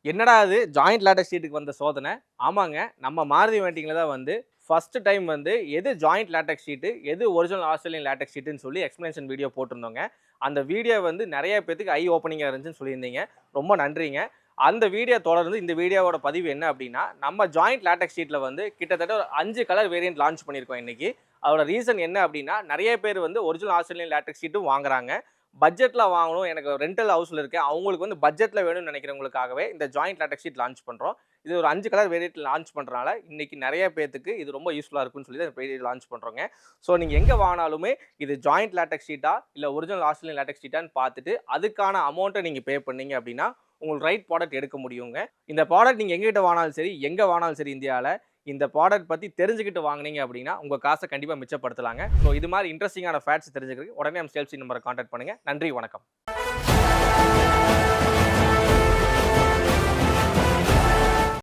என்னடா அது joint latex ஷீட்டுக்கு வந்த சோதனை? ஆமாங்க. நம்ம மாருதி வெண்டிங்ல தான் வந்து ஃபர்ஸ்ட் டைம் வந்து எது ஜாயிண்ட் லேட்டக்ஸ் ஷீட்டு, எது ஒரிஜினல் ஆஸ்திரேலியன் லேட்டக்ஸ் ஷீட்டுன்னு சொல்லி எக்ஸ்ப்ளனேஷன் வீடியோ போட்டிருந்தோங்க. அந்த வீடியோ வந்து நெறைய பேத்துக்கு ஐ ஓப்பனிங்கா இருந்துச்சுன்னு சொல்லியிருந்தீங்க. ரொம்ப நன்றிங்க. அந்த வீடியோ தொடர்ந்து இந்த வீடியோவோட பதிவு என்ன அப்டின்னா, நம்ம ஜாயிண்ட் லேட்டக்ஸ் ஷீட்ல வந்து கிட்டத்தட்ட ஒரு 5 கலர் வேரியன்ட் லான்ச் பண்ணியிருக்கோம் இன்னைக்கு. அதோட ரீசன் என்ன அப்டின்னா, நெறைய பேர் வந்து ஒரிஜினல் ஆஸ்திரேலியன் லேட்டக்ஸ் ஷீட்டும் வாங்குறாங்க. பட்ஜெட்ல வாங்கணும். எனக்கு ரெண்டல் ஹவுஸ்ல இருக்கேன். அவங்களுக்கு வந்து பட்ஜெட்ல வேணும்னு நினைக்கிறவங்களுக்காகவே இந்த ஜாயிண்ட் லேட்டக்ஸ் ஷீட் லான்ச் பண்றோம். இது ஒரு 5 கலர் வேரியன்ட் லான்ச் பண்றனால, இன்னைக்கு நெறைய பேத்துக்கு இது ரொம்ப யூஸ்ஃபுல்லா இருக்கும்னு சொல்லி இந்த வீடியோ லான்ச் பண்றோங்க. ஸோ நீங்க எங்க வாங்குனாலுமே இது ஜாயிண்ட் லேட்டக்ஸ் ஷீட்டா, இல்ல ஒரிஜினல் ஆஸ்திரேலியன் லேட்டக்ஸ் ஷீட்டான்னு பார்த்துட்டு, அதுக்கான அமௌண்ட்ட நீங்க பே பண்ணீங்க அப்டின்னா, உங்களுக்கு ரைட் ப்ராடக்ட் எடுக்க முடியுங்க. இந்த ப்ராடக்ட் நீங்க எங்ககிட்ட வாங்குனாலும் சரி, எங்க வாங்குனாலும் சரி இந்தியால, இந்த ப்ராடக்ட் பத்தி தெரிஞ்சுக்கிட்டு வாங்குனீங்க அப்டின்னா, உங்க காச கண்டிப்பா மிச்சப்படுத்தலாங்க. ஸோ இது மாரி இன்ட்ரஸ்டிங்கான ஃபேக்ட்ஸ் தெரிஞ்சுக்கிறதுக்கு உடனே நம்ம சேல்ஸ் டீம் நம்பர கான்டாக்ட் பண்ணுங்க. நன்றி, வணக்கம்.